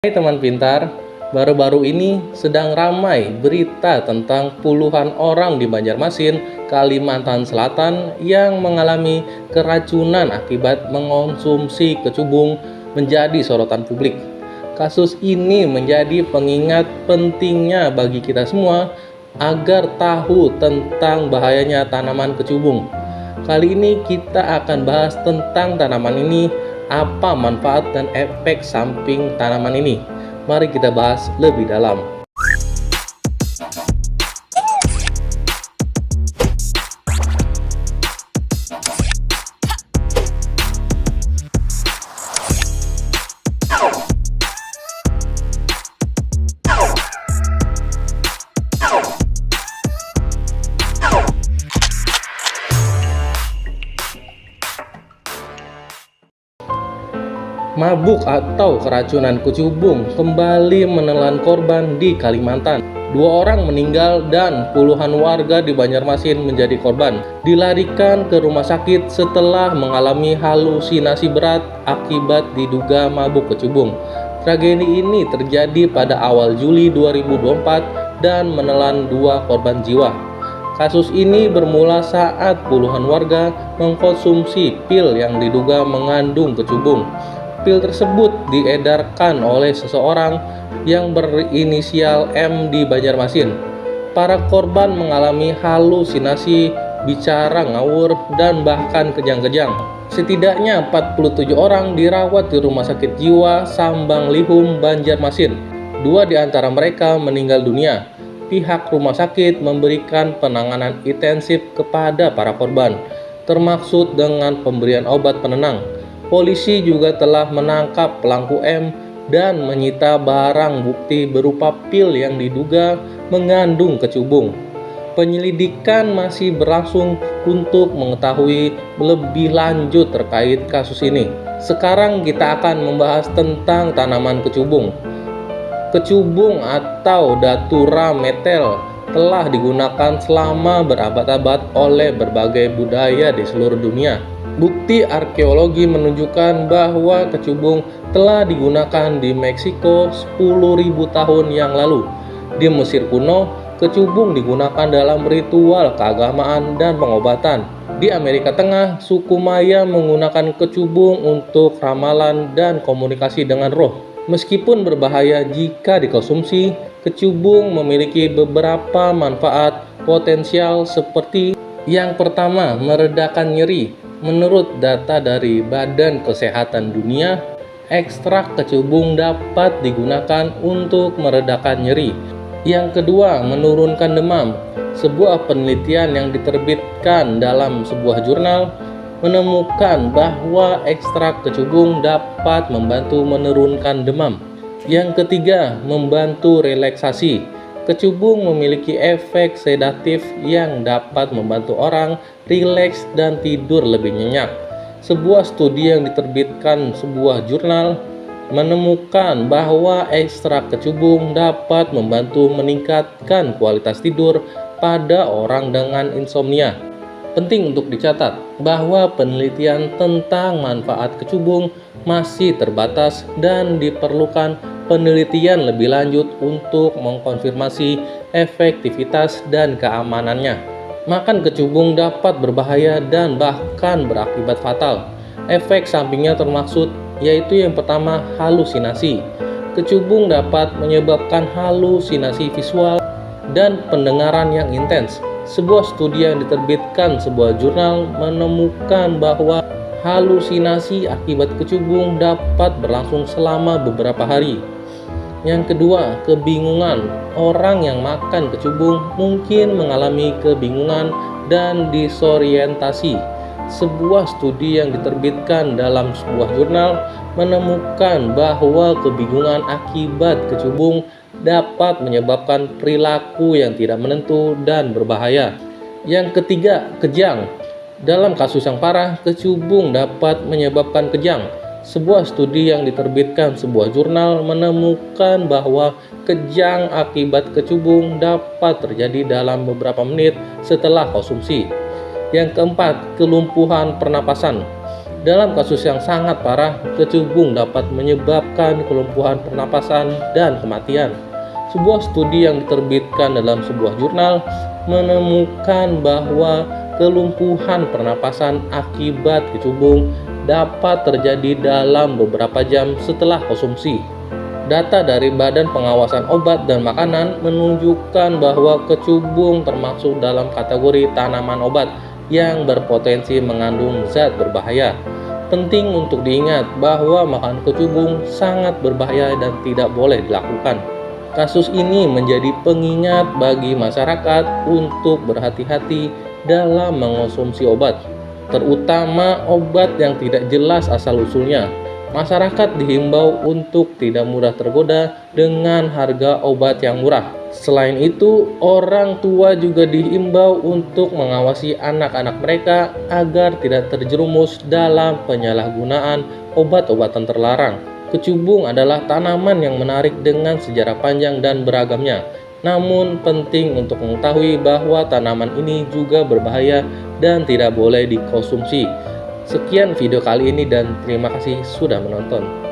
Hai teman pintar, baru-baru ini sedang ramai berita tentang puluhan orang di Banjarmasin, Kalimantan Selatan yang mengalami keracunan akibat mengonsumsi kecubung menjadi sorotan publik. Kasus ini menjadi pengingat pentingnya bagi kita semua agar tahu tentang bahayanya tanaman kecubung. Kali ini kita akan bahas tentang tanaman ini, apa manfaat dan efek samping tanaman ini. Mari kita bahas lebih dalam. Mabuk atau keracunan kecubung kembali menelan korban di Kalimantan. 2 orang meninggal dan puluhan warga di Banjarmasin menjadi korban. Dilarikan ke rumah sakit setelah mengalami halusinasi berat akibat diduga mabuk kecubung. Tragedi ini terjadi pada awal Juli 2024 dan menelan 2 korban jiwa. Kasus ini bermula saat puluhan warga mengkonsumsi pil yang diduga mengandung kecubung. Pil tersebut diedarkan oleh seseorang yang berinisial M di Banjarmasin. Para korban mengalami halusinasi, bicara ngawur, dan bahkan kejang-kejang. Setidaknya 47 orang dirawat di Rumah Sakit Jiwa Sambang Lihum, Banjarmasin. 2 di antara mereka meninggal dunia. Pihak rumah sakit memberikan penanganan intensif kepada para korban, termaksud dengan pemberian obat penenang. Polisi juga telah menangkap pelaku M dan menyita barang bukti berupa pil yang diduga mengandung kecubung. Penyelidikan masih berlangsung untuk mengetahui lebih lanjut terkait kasus ini. Sekarang kita akan membahas tentang tanaman kecubung. Kecubung atau Datura metel telah digunakan selama berabad-abad oleh berbagai budaya di seluruh dunia. Bukti arkeologi menunjukkan bahwa kecubung telah digunakan di Meksiko 10.000 tahun yang lalu. Di Mesir kuno, kecubung digunakan dalam ritual keagamaan dan pengobatan. Di Amerika Tengah, suku Maya menggunakan kecubung untuk ramalan dan komunikasi dengan roh. Meskipun berbahaya jika dikonsumsi, kecubung memiliki beberapa manfaat potensial seperti yang pertama, meredakan nyeri. Menurut data dari Badan Kesehatan Dunia, ekstrak kecubung dapat digunakan untuk meredakan nyeri. Yang kedua, menurunkan demam. Sebuah penelitian yang diterbitkan dalam sebuah jurnal menemukan bahwa ekstrak kecubung dapat membantu menurunkan demam. Yang ketiga, membantu relaksasi. Kecubung memiliki efek sedatif yang dapat membantu orang rileks dan tidur lebih nyenyak. Sebuah studi yang diterbitkan sebuah jurnal menemukan bahwa ekstrak kecubung dapat membantu meningkatkan kualitas tidur pada orang dengan insomnia. Penting untuk dicatat bahwa penelitian tentang manfaat kecubung masih terbatas dan diperlukan penelitian lebih lanjut untuk mengkonfirmasi efektivitas dan keamanannya. Makan kecubung dapat berbahaya dan bahkan berakibat fatal. Efek sampingnya termaksud yaitu yang pertama, halusinasi. Kecubung dapat menyebabkan halusinasi visual dan pendengaran yang intens. Sebuah studi yang diterbitkan sebuah jurnal menemukan bahwa halusinasi akibat kecubung dapat berlangsung selama beberapa hari. Yang kedua, kebingungan. Orang yang makan kecubung mungkin mengalami kebingungan dan disorientasi. Sebuah studi yang diterbitkan dalam sebuah jurnal menemukan bahwa kebingungan akibat kecubung dapat menyebabkan perilaku yang tidak menentu dan berbahaya. Yang ketiga, kejang. Dalam kasus yang parah, kecubung dapat menyebabkan kejang. Sebuah studi yang diterbitkan sebuah jurnal menemukan bahwa kejang akibat kecubung dapat terjadi dalam beberapa menit setelah konsumsi. Yang keempat, kelumpuhan pernapasan. Dalam kasus yang sangat parah, kecubung dapat menyebabkan kelumpuhan pernapasan dan kematian. Sebuah studi yang diterbitkan dalam sebuah jurnal menemukan bahwa kelumpuhan pernapasan akibat kecubung dapat terjadi dalam beberapa jam setelah konsumsi. Data dari Badan Pengawasan Obat dan Makanan menunjukkan bahwa kecubung termasuk dalam kategori tanaman obat yang berpotensi mengandung zat berbahaya. Penting untuk diingat bahwa makan kecubung sangat berbahaya dan tidak boleh dilakukan. Kasus ini menjadi pengingat bagi masyarakat untuk berhati-hati dalam mengonsumsi obat, terutama obat yang tidak jelas asal-usulnya. Masyarakat dihimbau untuk tidak mudah tergoda dengan harga obat yang murah. Selain itu, orang tua juga diimbau untuk mengawasi anak-anak mereka agar tidak terjerumus dalam penyalahgunaan obat-obatan terlarang. Kecubung adalah tanaman yang menarik dengan sejarah panjang dan beragamnya. Namun penting untuk mengetahui bahwa tanaman ini juga berbahaya dan tidak boleh dikonsumsi. Sekian video kali ini dan terima kasih sudah menonton.